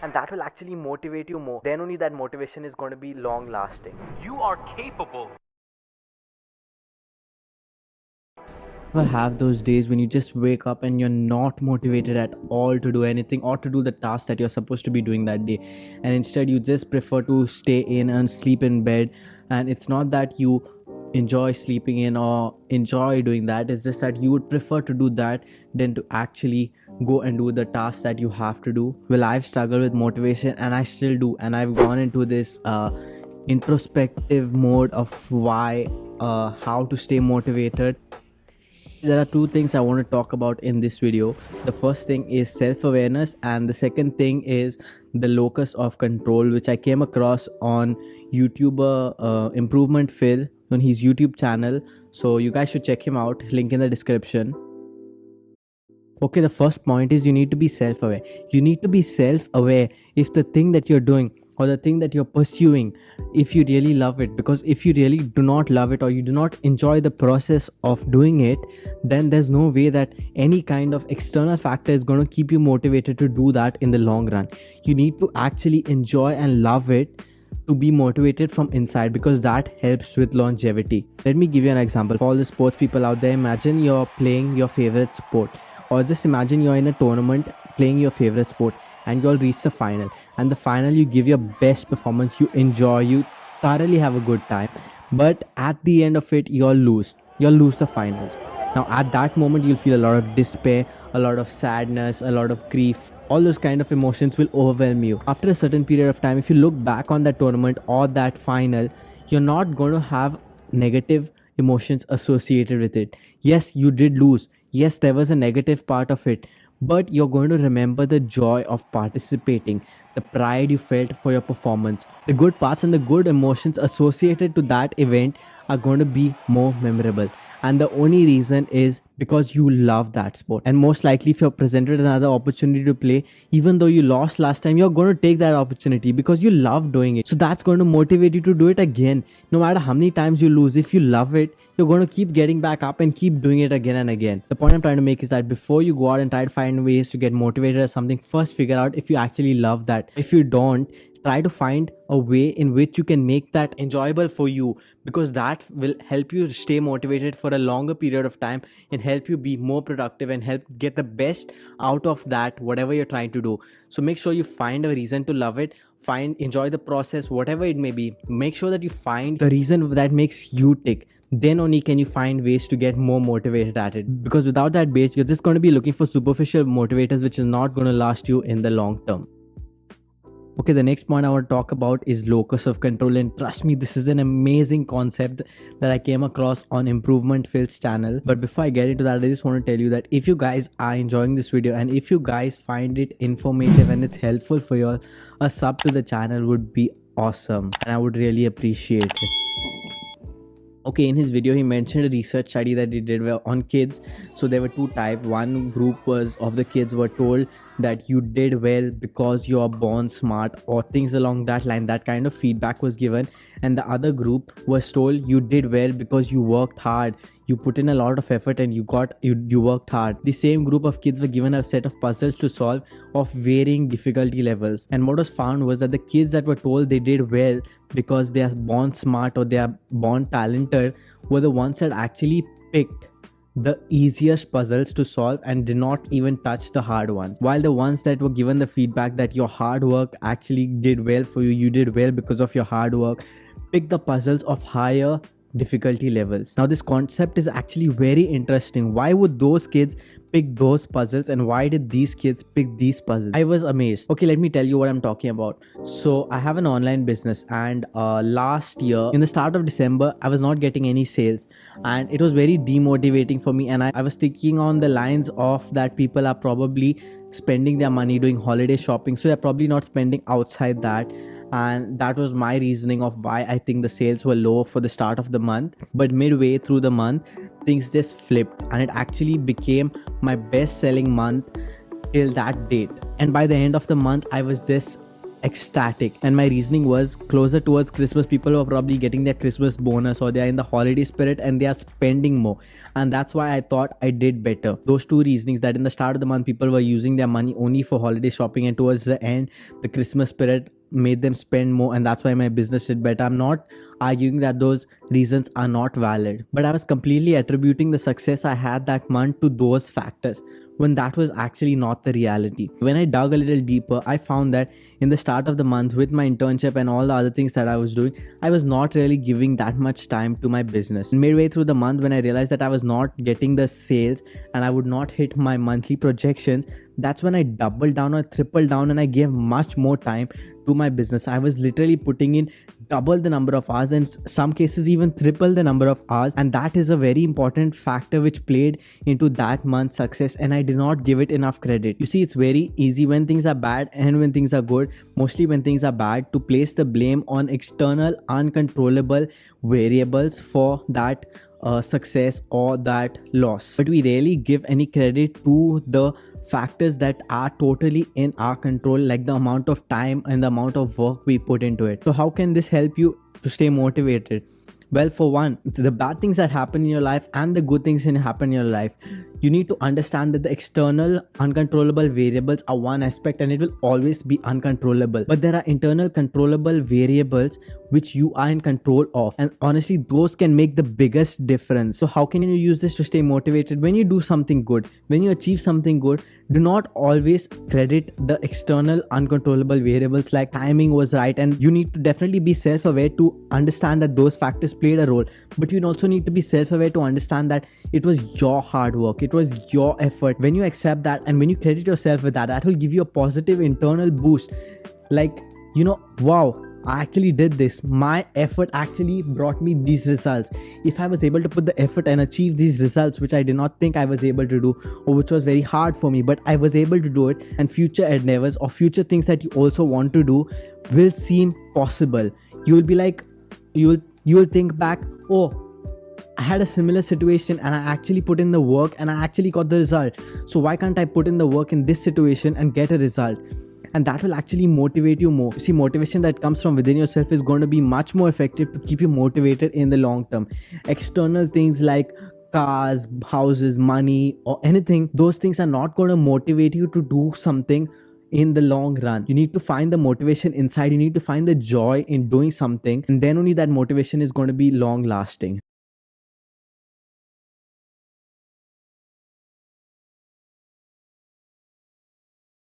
and that will actually motivate you more. Then only that motivation is going to be long lasting. You are capable. Ever have those days when you just wake up and you're not motivated at all to do anything or to do the task that you're supposed to be doing that day, and instead you just prefer to stay in and sleep in bed? And it's not that you enjoy sleeping in or enjoy doing that, it's just that you would prefer to do that than to actually go and do the task that you have to do. Well, I've struggled with motivation, and I still do, and I've gone into this introspective mode of why how to stay motivated. There are two things I want to talk about in this video. The first thing is self-awareness, and the second thing is the locus of control, which I came across on YouTuber Improvement Phil on his YouTube channel. So you guys should check him out, link in the description. Okay, the first point is you need to be self-aware. You need to be self-aware if the thing that you're doing or the thing that you're pursuing, if you really love it. Because if you really do not love it or you do not enjoy the process of doing it, then there's no way that any kind of external factor is going to keep you motivated to do that in the long run. You need to actually enjoy and love it to be motivated from inside, because that helps with longevity. Let me give you an example. For all the sports people out there, imagine you're playing your favorite sport, or just imagine you're in a tournament playing your favorite sport, and you'll reach the final. And the final, you give your best performance, you enjoy, you thoroughly have a good time, but at the end of it, you'll lose the finals. Now at that moment, you'll feel a lot of despair, a lot of sadness, a lot of grief. All those kind of emotions will overwhelm you. After a certain period of time, if you look back on that tournament or that final, you're not going to have negative emotions associated with it. Yes, you did lose. Yes, there was a negative part of it, but you're going to remember the joy of participating, the pride you felt for your performance. The good parts and the good emotions associated to that event are going to be more memorable. And the only reason is because you love that sport. And most likely, if you're presented another opportunity to play, even though you lost last time, you're going to take that opportunity because you love doing it. So that's going to motivate you to do it again. No matter how many times you lose, if you love it, you're going to keep getting back up and keep doing it again and again. The point I'm trying to make is that before you go out and try to find ways to get motivated or something, first figure out if you actually love that. If you don't, try to find a way in which you can make that enjoyable for you, because that will help you stay motivated for a longer period of time and help you be more productive and help get the best out of that, whatever you're trying to do. So make sure you find a reason to love it, enjoy the process, whatever it may be. Make sure that you find the reason that makes you tick. Then only can you find ways to get more motivated at it, because without that base, you're just going to be looking for superficial motivators, which is not going to last you in the long term. Okay, the next point I want to talk about is locus of control, and trust me, this is an amazing concept that I came across on Improvement Phil's channel. But before I get into that, I just want to tell you that if you guys are enjoying this video and if you guys find it informative and it's helpful for you all, a sub to the channel would be awesome and I would really appreciate it. Okay, in his video he mentioned a research study that he did on kids. So there were two types. One group was of the kids were told that you did well because you are born smart or things along that line. That kind of feedback was given. And the other group was told you did well because you worked hard, you put in a lot of effort and you worked hard. The same group of kids were given a set of puzzles to solve of varying difficulty levels. And what was found was that the kids that were told they did well because they are born smart or they are born talented were the ones that actually picked the easiest puzzles to solve and did not even touch the hard ones, while the ones that were given the feedback that your hard work actually did well for you, you did well because of your hard work, pick the puzzles of higher difficulty levels. Now this concept is actually very interesting. Why would those kids pick those puzzles and why did these kids pick these puzzles? I was amazed. Okay, let me tell you what I'm talking about. So I have an online business, and last year in the start of December I was not getting any sales and it was very demotivating for me, and I was thinking on the lines of that people are probably spending their money doing holiday shopping, so they're probably not spending outside that. And that was my reasoning of why I think the sales were low for the start of the month. But midway through the month, things just flipped and it actually became my best selling month till that date. And by the end of the month, I was just ecstatic. And my reasoning was, closer towards Christmas, people were probably getting their Christmas bonus, or they are in the holiday spirit and they are spending more. And that's why I thought I did better. Those two reasonings, that in the start of the month people were using their money only for holiday shopping, and towards the end the Christmas spirit made them spend more, and that's why my business did better. I'm not arguing that those reasons are not valid, but I was completely attributing the success I had that month to those factors, when that was actually not the reality. When I dug a little deeper, I found that in the start of the month, with my internship and all the other things that I was doing, I was not really giving that much time to my business. Midway through the month, when I realized that I was not getting the sales and I would not hit my monthly projections, that's when I doubled down or tripled down and I gave much more time to my business. I was literally putting in double the number of hours, and some cases even triple the number of hours, and that is a very important factor which played into that month's success, and I did not give it enough credit. You see, it's very easy when things are bad and when things are good, mostly when things are bad, to place the blame on external uncontrollable variables for that success or that loss, but we rarely give any credit to the factors that are totally in our control, like the amount of time and the amount of work we put into it. So how can this help you to stay motivated? Well, for one, the bad things that happen in your life and the good things that happen in your life, you need to understand that the external uncontrollable variables are one aspect and it will always be uncontrollable. But there are internal controllable variables which you are in control of. And honestly, those can make the biggest difference. So how can you use this to stay motivated? When you do something good, when you achieve something good, do not always credit the external uncontrollable variables like timing was right. And you need to definitely be self-aware to understand that those factors played a role. But you also need to be self-aware to understand that it was your hard work, it was your effort. When you accept that and when you credit yourself with that, that will give you a positive internal boost. Like, wow, I actually did this. My effort actually brought me these results. If I was able to put the effort and achieve these results, which I did not think I was able to do, or which was very hard for me, but I was able to do it, and future endeavors or future things that you also want to do will seem possible. You will be like, you will think back, oh, I had a similar situation and I actually put in the work and I actually got the result. So why can't I put in the work in this situation and get a result? And that will actually motivate you more. You see, motivation that comes from within yourself is going to be much more effective to keep you motivated in the long term. External things like cars, houses, money, or anything, those things are not going to motivate you to do something in the long run. You need to find the motivation inside. You need to find the joy in doing something, and then only that motivation is going to be long lasting.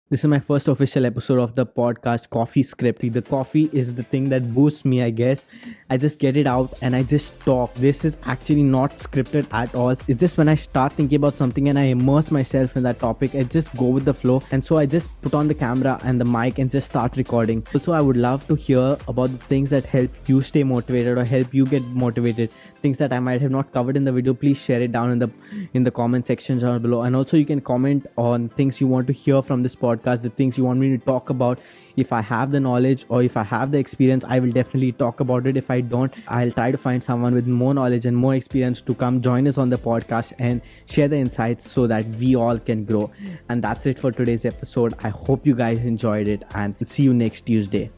This is my first official episode of the podcast Coffee Script. The coffee is the thing that boosts me, I guess. I just get it out and I just talk. This is actually not scripted at all. It's just when I start thinking about something and I immerse myself in that topic, I just go with the flow. And so I just put on the camera and the mic and just start recording. Also, I would love to hear about the things that help you stay motivated or help you get motivated. Things that I might have not covered in the video, please share it down in the comment section down below. And also you can comment on things you want to hear from this podcast, the things you want me to talk about. If I have the knowledge or if I have the experience, I will definitely talk about it. If I don't, I'll try to find someone with more knowledge and more experience to come join us on the podcast and share the insights so that we all can grow. And that's it for today's episode. I hope you guys enjoyed it and see you next Tuesday.